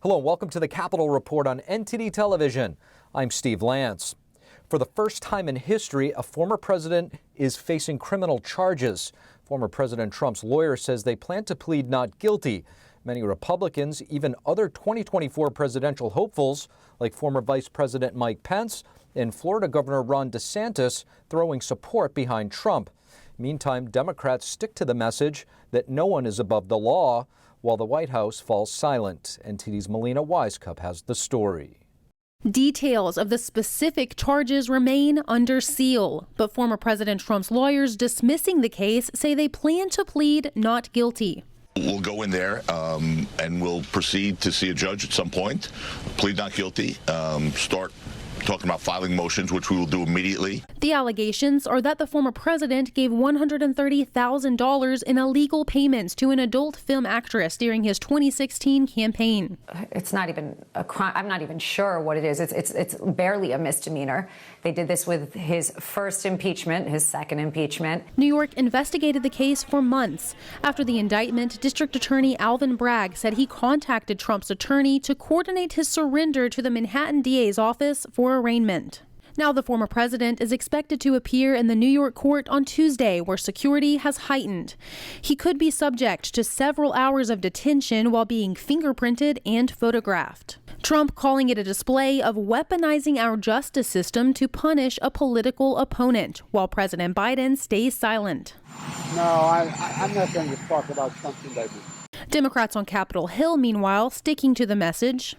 Hello, and welcome to the Capitol Report on NTD Television. I'm Steve Lance. For the first time in history, a former president is facing criminal charges. Former President Trump's lawyer says they plan to plead not guilty. Many Republicans, even other 2024 presidential hopefuls, like former Vice President Mike Pence and Florida Governor Ron DeSantis, throwing support behind Trump. Meantime, Democrats stick to the message that no one is above the law, while the White House falls silent. NTD's Melina Wisecup has the story. Details of the specific charges remain under seal, but former President Trump's lawyers dismissing the case say they plan to plead not guilty. We'll go in there and we'll proceed to see a judge at some point, plead not guilty, start talking about filing motions, which we will do immediately. The allegations are that the former president gave $130,000 in illegal payments to an adult film actress during his 2016 campaign. It's not even a crime. I'm not even sure what it is. It's barely a misdemeanor. They did this with his first impeachment, his second impeachment. New York investigated the case for months. After the indictment, District Attorney Alvin Bragg said he contacted Trump's attorney to coordinate his surrender to the Manhattan DA's office for arraignment. Now the former president is expected to appear in the New York court on Tuesday, where security has heightened. He could be subject to several hours of detention while being fingerprinted and photographed. Trump calling it a display of weaponizing our justice system to punish a political opponent, while President Biden stays silent. No, I'm not going to talk about Trump's indictment. Democrats on Capitol Hill, meanwhile, sticking to the message.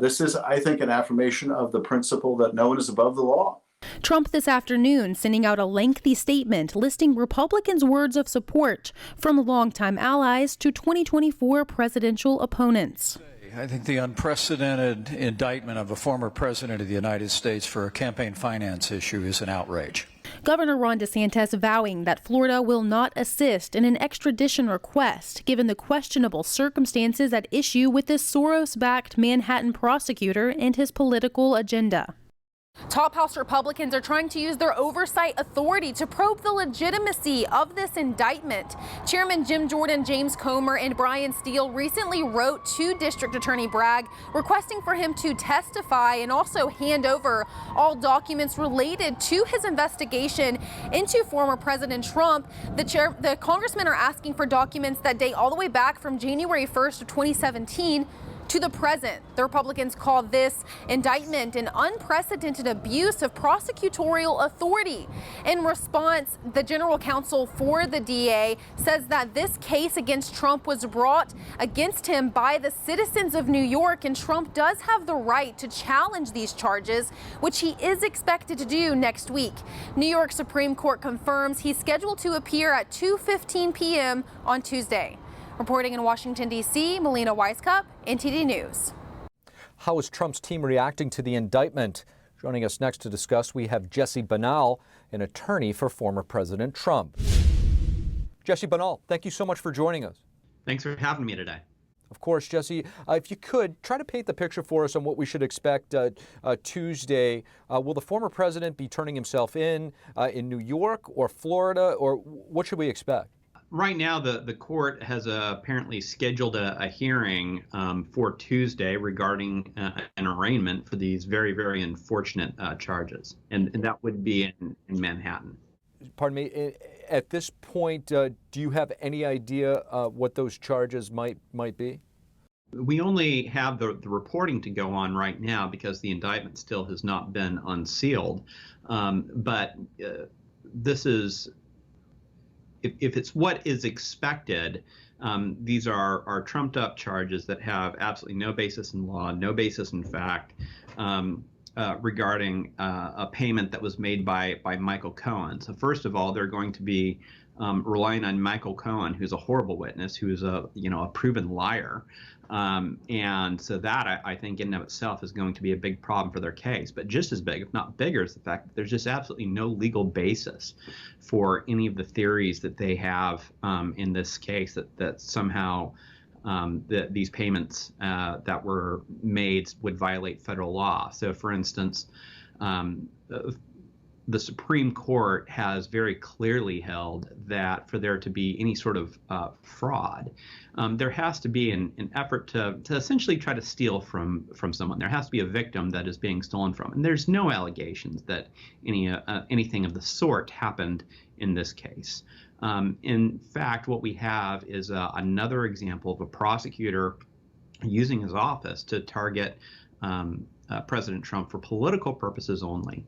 This is, I think, an affirmation of the principle that no one is above the law. Trump this afternoon sending out a lengthy statement listing Republicans' words of support from longtime allies to 2024 presidential opponents. I think the unprecedented indictment of a former president of the United States for a campaign finance issue is an outrage. Governor Ron DeSantis vowing that Florida will not assist in an extradition request, given the questionable circumstances at issue with this Soros-backed Manhattan prosecutor and his political agenda. Top House Republicans are trying to use their oversight authority to probe the legitimacy of this indictment. Chairman Jim Jordan, James Comer, and Brian Steele recently wrote to District Attorney Bragg requesting for him to testify and also hand over all documents related to his investigation into former President Trump. The congressmen are asking for documents that date all the way back from January 1st of 2017 to the present. The Republicans call this indictment an unprecedented abuse of prosecutorial authority. In response, the general counsel for the DA says that this case against Trump was brought against him by the citizens of New York, and Trump does have the right to challenge these charges, which he is expected to do next week. New York Supreme Court confirms he's scheduled to appear at 2:15 p.m. on Tuesday. Reporting in Washington, D.C., Melina Wisecup, NTD News. How is Trump's team reacting to the indictment? Joining us next to discuss, we have Jesse Binnal, an attorney for former President Trump. Jesse Binnal, thank you so much for joining us. Thanks for having me today. Of course, Jesse, if you could, try to paint the picture for us on what we should expect Tuesday. Will the former president be turning himself in New York or Florida, or what should we expect? Right now, the court has apparently scheduled a hearing for Tuesday regarding an arraignment for these very, very unfortunate charges, and that would be in Manhattan. Pardon me. At this point, do you have any idea what those charges might be? We only have the reporting to go on right now because the indictment still has not been unsealed. But this is. If it's what is expected, these are trumped up charges that have absolutely no basis in law, no basis in fact, regarding a payment that was made by Michael Cohen. So first of all, they're going to be relying on Michael Cohen, who's a horrible witness, who is a proven liar. And so that, I think, in and of itself is going to be a big problem for their case. But just as big, if not bigger, is the fact that there's just absolutely no legal basis for any of the theories that they have in this case that somehow these payments that were made would violate federal law. So, for instance, the Supreme Court has very clearly held that for there to be any sort of fraud, there has to be an effort to essentially try to steal from someone. There has to be a victim that is being stolen from. And there's no allegations that anything of the sort happened in this case. In fact, what we have is another example of a prosecutor using his office to target President Trump for political purposes only.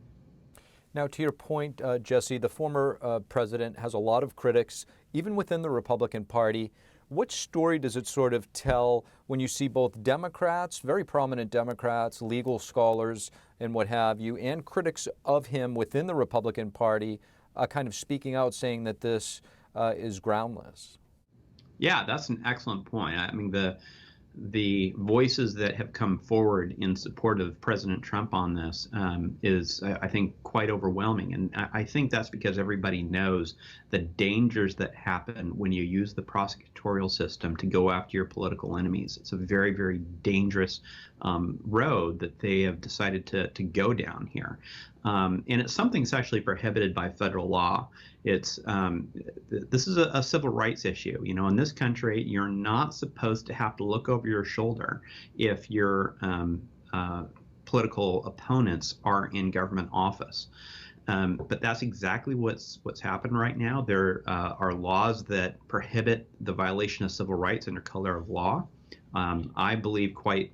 Now, to your point, Jesse, the former president has a lot of critics, even within the Republican Party. What story does it sort of tell when you see both Democrats, very prominent Democrats, legal scholars, and what have you, and critics of him within the Republican Party kind of speaking out, saying that this is groundless? Yeah, that's an excellent point. I mean, the voices that have come forward in support of President Trump on this is, I think, quite overwhelming. And I think that's because everybody knows the dangers that happen when you use the prosecutorial system to go after your political enemies. It's a very, very dangerous road that they have decided to go down here. And it's something that's actually prohibited by federal law. This is a civil rights issue. You know, in this country, you're not supposed to have to look over your shoulder if your political opponents are in government office. But that's exactly what's happened right now. There are laws that prohibit the violation of civil rights under color of law. I believe quite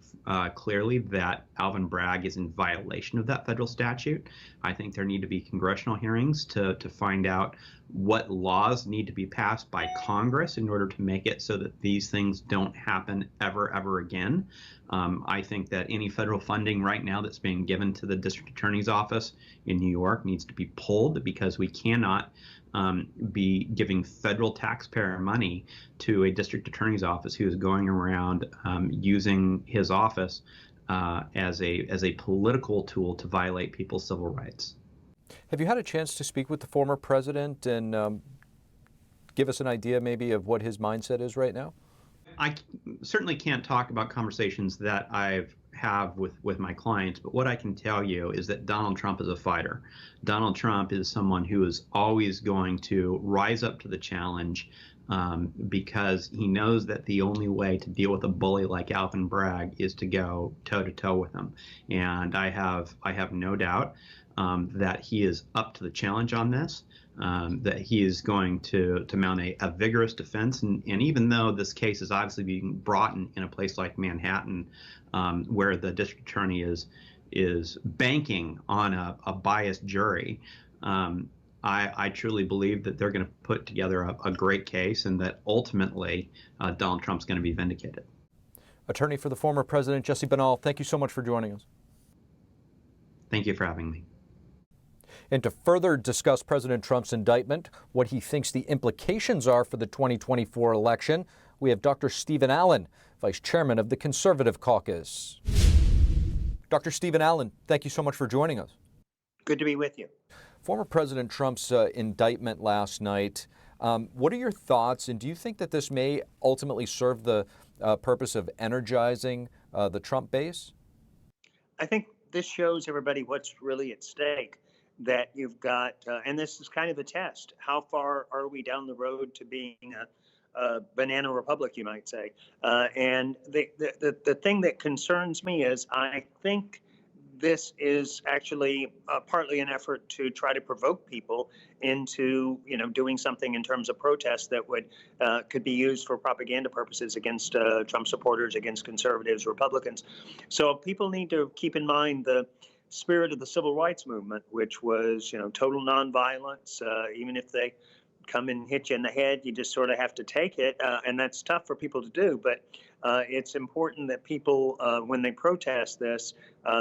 clearly that Alvin Bragg is in violation of that federal statute. I think there need to be congressional hearings to find out what laws need to be passed by Congress in order to make it so that these things don't happen ever again. I think that any federal funding right now that's being given to the district attorney's office in New York needs to be pulled, because we cannot be giving federal taxpayer money to a district attorney's office who is going around using his office as a political tool to violate people's civil rights. Have you had a chance to speak with the former president and give us an idea maybe of what his mindset is right now? I certainly can't talk about conversations that I've have with my clients, but what I can tell you is that Donald Trump is a fighter. Donald Trump is someone who is always going to rise up to the challenge because he knows that the only way to deal with a bully like Alvin Bragg is to go toe-to-toe with him. And I have no doubt that he is up to the challenge on this. That he is going to mount a vigorous defense. And even though this case is obviously being brought in a place like Manhattan, where the district attorney is banking on a biased jury, I truly believe that they're going to put together a great case, and that ultimately Donald Trump's going to be vindicated. Attorney for the former president, Jesse Binnal, thank you so much for joining us. Thank you for having me. And to further discuss President Trump's indictment, what he thinks the implications are for the 2024 election, we have Dr. Steven Allan, Vice Chairman of the Conservative Caucus. Dr. Steven Allan, thank you so much for joining us. Good to be with you. Former President Trump's indictment last night, what are your thoughts, and do you think that this may ultimately serve the purpose of energizing the Trump base? I think this shows everybody what's really at stake. That you've got, and this is kind of a test. How far are we down the road to being a banana republic, you might say? And the thing that concerns me is I think this is actually partly an effort to try to provoke people into, doing something in terms of protest that could be used for propaganda purposes against Trump supporters, against conservatives, Republicans. So people need to keep in mind the spirit of the civil rights movement, which was, total nonviolence. Even if they come and hit you in the head, you just sort of have to take it. And that's tough for people to do. But it's important that people, when they protest this,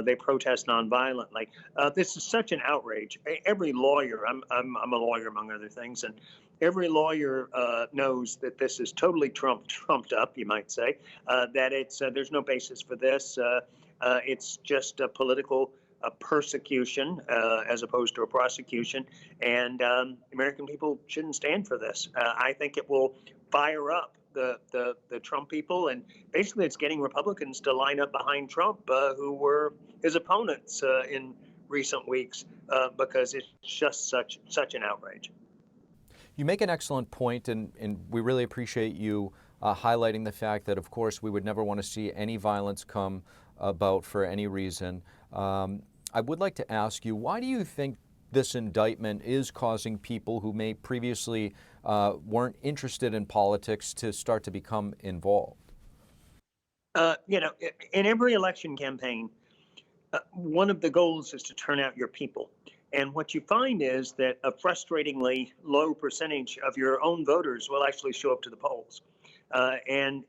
they protest nonviolently. This is such an outrage. Every lawyer, I'm a lawyer among other things, and every lawyer knows that this is totally trumped up, you might say, that it's there's no basis for this. It's just a political persecution as opposed to a prosecution, and American people shouldn't stand for this. I think it will fire up the Trump people, and basically it's getting Republicans to line up behind Trump, who were his opponents in recent weeks because it's just such an outrage. You make an excellent point, and we really appreciate you highlighting the fact that, of course, we would never want to see any violence come about for any reason. I would like to ask you, why do you think this indictment is causing people who may previously weren't interested in politics to start to become involved? In every election campaign, one of the goals is to turn out your people. And what you find is that a frustratingly low percentage of your own voters will actually show up to the polls. And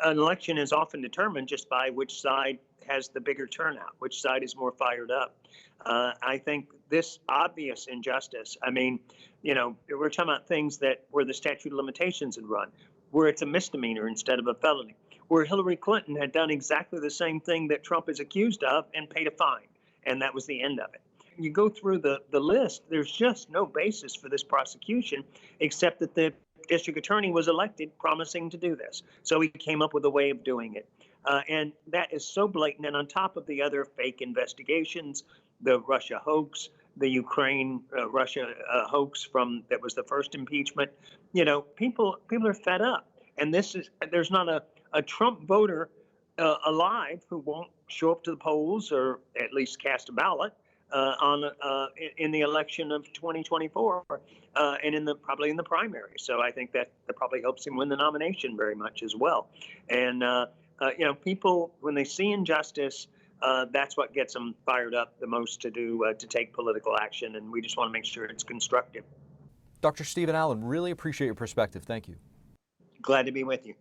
an election is often determined just by which side has the bigger turnout, which side is more fired up. I think this obvious injustice, we're talking about things that where the statute of limitations had run, where it's a misdemeanor instead of a felony, where Hillary Clinton had done exactly the same thing that Trump is accused of and paid a fine. And that was the end of it. You go through the list, there's just no basis for this prosecution, except that the district attorney was elected promising to do this. So he came up with a way of doing it. And that is so blatant. And on top of the other fake investigations, the Russia hoax, the Ukraine Russia hoax that was the first impeachment, people are fed up. And there's not a Trump voter alive who won't show up to the polls or at least cast a ballot in the election of 2024 and probably in the primary. So I think that probably helps him win the nomination very much as well. And people, when they see injustice, that's what gets them fired up the most to take political action. And we just want to make sure it's constructive. Dr. Steven Allan, really appreciate your perspective. Thank you. Glad to be with you.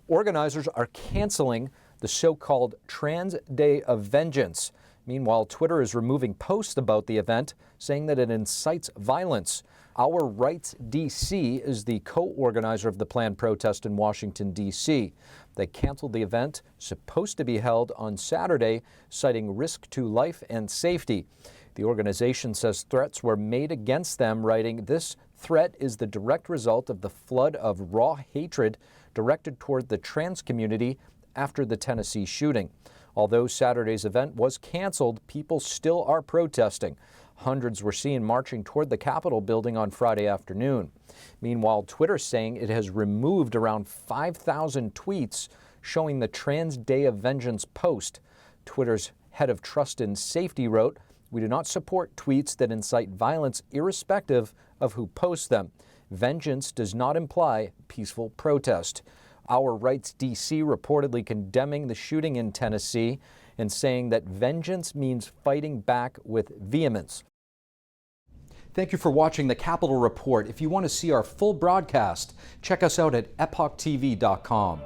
Organizers are canceling the so-called Trans Day of Vengeance. Meanwhile, Twitter is removing posts about the event, saying that it incites violence. Our Rights DC is the co-organizer of the planned protest in Washington, D.C. They canceled the event, supposed to be held on Saturday, citing risk to life and safety. The organization says threats were made against them, writing, "This threat is the direct result of the flood of raw hatred directed toward the trans community after the Tennessee shooting." Although Saturday's event was canceled, people still are protesting. Hundreds were seen marching toward the Capitol building on Friday afternoon. Meanwhile, Twitter saying it has removed around 5,000 tweets showing the Trans Day of Vengeance post. Twitter's head of trust and safety wrote, "We do not support tweets that incite violence irrespective of who posts them. Vengeance does not imply peaceful protest." Our Rights DC reportedly condemning the shooting in Tennessee and saying that vengeance means fighting back with vehemence. Thank you for watching the Capitol Report. If you want to see our full broadcast, check us out at epochtv.com.